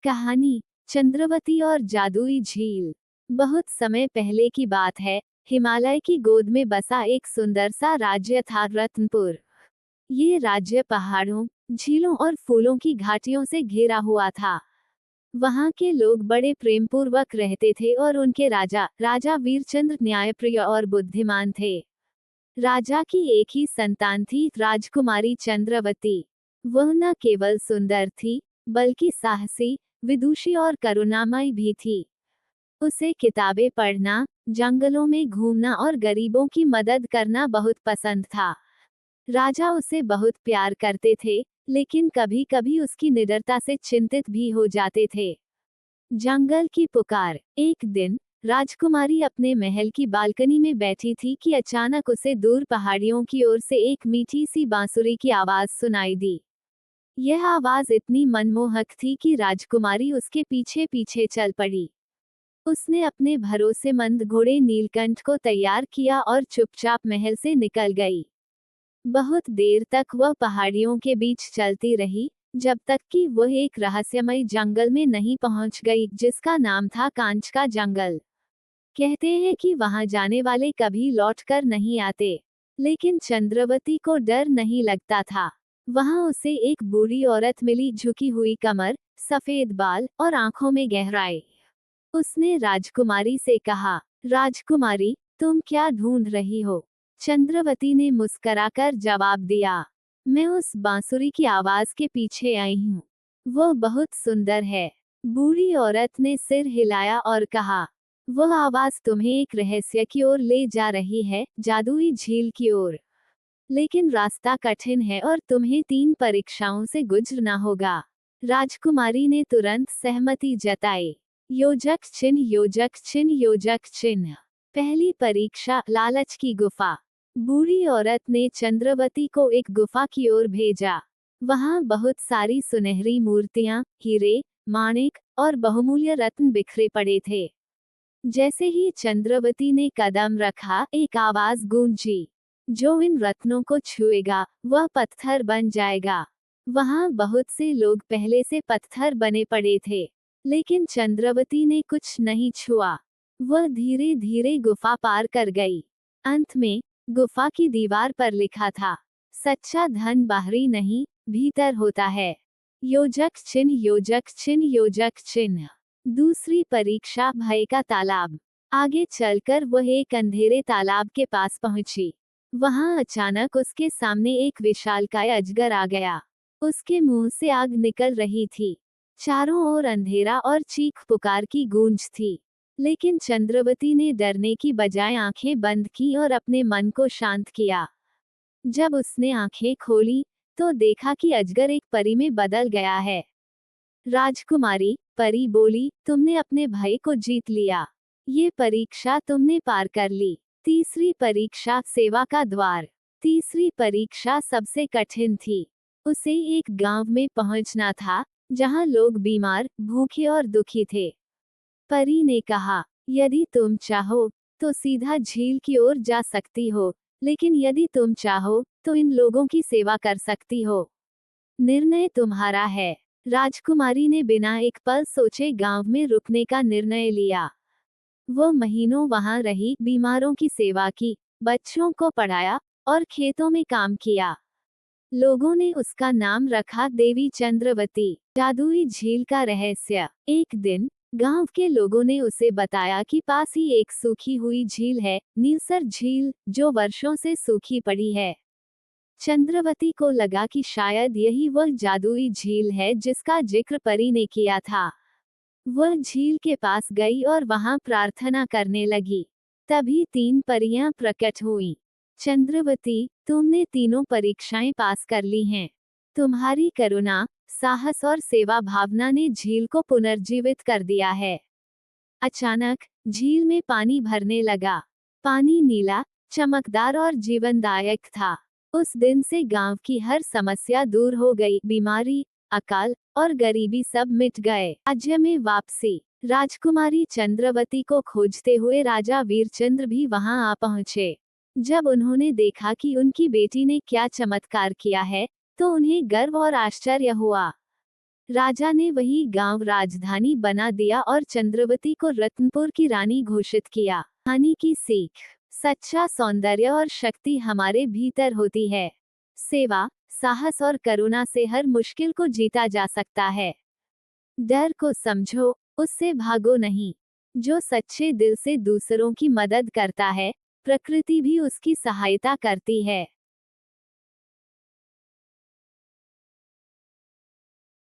कहानी चंद्रवती और जादुई झील। बहुत समय पहले की बात है। हिमालय की गोद में बसा एक सुंदर सा राज्य था, रत्नपुर। ये राज्य पहाड़ों, झीलों और फूलों की घाटियों से घिरा हुआ था। वहाँ के लोग बड़े प्रेमपूर्वक रहते थे और उनके राजा वीरचंद्र न्यायप्रिय और बुद्धिमान थे। राजा की एक ही संतान थी, राजकुमारी चंद्रवती। वह न केवल सुंदर थी, बल्कि साहसी, विदुषी और करुणामयी भी थी। उसे किताबें पढ़ना, जंगलों में घूमना और गरीबों की मदद करना बहुत पसंद था। राजा उसे बहुत प्यार करते थे, लेकिन कभी कभी उसकी निडरता से चिंतित भी हो जाते थे। जंगल की पुकार। एक दिन राजकुमारी अपने महल की बालकनी में बैठी थी कि अचानक उसे दूर पहाड़ियों की ओर से एक मीठी सी बांसुरी की आवाज सुनाई दी। यह आवाज इतनी मनमोहक थी कि राजकुमारी उसके पीछे पीछे चल पड़ी। उसने अपने भरोसेमंद घोड़े नीलकंठ को तैयार किया और चुपचाप महल से निकल गई। बहुत देर तक वह पहाड़ियों के बीच चलती रही, जब तक कि वह एक रहस्यमय जंगल में नहीं पहुंच गई, जिसका नाम था कांच का जंगल। कहते हैं कि वहां जाने वाले कभी लौटकर नहीं आते। लेकिन चंद्रवती को डर नहीं लगता था। वहां उसे एक बूढ़ी औरत मिली, झुकी हुई कमर, सफेद बाल और आंखों में गहराई। उसने राजकुमारी से कहा, राजकुमारी, तुम क्या ढूंढ रही हो? चंद्रवती ने मुस्कुराकर जवाब दिया, मैं उस बांसुरी की आवाज के पीछे आई हूँ। वह बहुत सुंदर है। बूढ़ी औरत ने सिर हिलाया और कहा, वह आवाज तुम्हें एक रहस्य की ओर ले जा रही है, जादुई झील की ओर। लेकिन रास्ता कठिन है और तुम्हें 3 परीक्षाओं से गुजरना होगा। राजकुमारी ने तुरंत सहमति जताई। योजक चिन्ह, योजक चिन्ह, योजक चिन्ह। पहली परीक्षा, लालच की गुफा। बूढ़ी औरत ने चंद्रवती को एक गुफा की ओर भेजा। वहां बहुत सारी सुनहरी मूर्तियां, हीरे, माणिक और बहुमूल्य रत्न बिखरे पड़े थे। जैसे ही चंद्रवती ने कदम रखा, एक आवाज गूंजी, जो इन रत्नों को छुएगा, वह पत्थर बन जाएगा। वहां बहुत से लोग पहले से पत्थर बने पड़े थे, लेकिन चंद्रवती ने कुछ नहीं छुआ। वह धीरे धीरे गुफा पार कर गई। अंत में गुफा की दीवार पर लिखा था, सच्चा धन बाहरी नहीं, भीतर होता है। योजक चिन्ह, योजक चिन्ह, योजक चिन्ह। दूसरी परीक्षा, भय का तालाब। आगे चलकर वह एक अंधेरे तालाब के पास पहुंची। वहां अचानक उसके सामने एक विशालकाय अजगर आ गया। उसके मुंह से आग निकल रही थी। चारों ओर अंधेरा और चीख पुकार की गूंज थी। लेकिन चंद्रवती ने डरने की बजाय आंखें बंद की और अपने मन को शांत किया। जब उसने आंखें खोली, तो देखा कि अजगर एक परी में बदल गया है। राजकुमारी, परी बोली, तुमने अपने भय को जीत लिया। ये परीक्षा तुमने पार कर ली। तीसरी परीक्षा, सेवा का द्वार। तीसरी परीक्षा सबसे कठिन थी। उसे एक गांव में पहुंचना था, जहां लोग बीमार, भूखे और दुखी थे। परी ने कहा, यदि तुम चाहो, तो सीधा झील की ओर जा सकती हो, लेकिन यदि तुम चाहो, तो इन लोगों की सेवा कर सकती हो। निर्णय तुम्हारा है। राजकुमारी ने बिना एक पल सोचे गांव में रुकने का निर्णय लिया। वो महीनों वहां रही, बीमारों की सेवा की, बच्चों को पढ़ाया और खेतों में काम किया। लोगों ने उसका नाम रखा देवी चंद्रवती। जादुई झील का रहस्य। एक दिन गांव के लोगों ने उसे बताया कि पास ही एक सूखी हुई झील है, नीलसर झील, जो वर्षों से सूखी पड़ी है। चंद्रवती को लगा कि शायद यही वह जादुई झील है जिसका जिक्र परी ने किया था। वह झील के पास गई और वहां प्रार्थना करने लगी। तभी 3 परियां प्रकट हुईं। चंद्रवती, तुमने तीनों परीक्षाएं पास कर ली हैं। तुम्हारी करुणा, साहस और सेवा भावना ने झील को पुनर्जीवित कर दिया है। अचानक झील में पानी भरने लगा। पानी नीला, चमकदार और जीवनदायक था। उस दिन से गांव की हर समस्या दूर हो गई। बीमारी, अकाल और गरीबी सब मिट गए। राज्य में वापसी। राजकुमारी चंद्रवती को खोजते हुए राजा वीरचंद्र भी वहां आ पहुंचे। जब उन्होंने देखा कि उनकी बेटी ने क्या चमत्कार किया है, तो उन्हें गर्व और आश्चर्य हुआ। राजा ने वही गांव राजधानी बना दिया और चंद्रवती को रत्नपुर की रानी घोषित किया। कहानी की सीख, सच्चा सौंदर्य और शक्ति हमारे भीतर होती है। सेवा, साहस और करुणा से हर मुश्किल को जीता जा सकता है। डर को समझो, उससे भागो नहीं। जो सच्चे दिल से दूसरों की मदद करता है, प्रकृति भी उसकी सहायता करती है।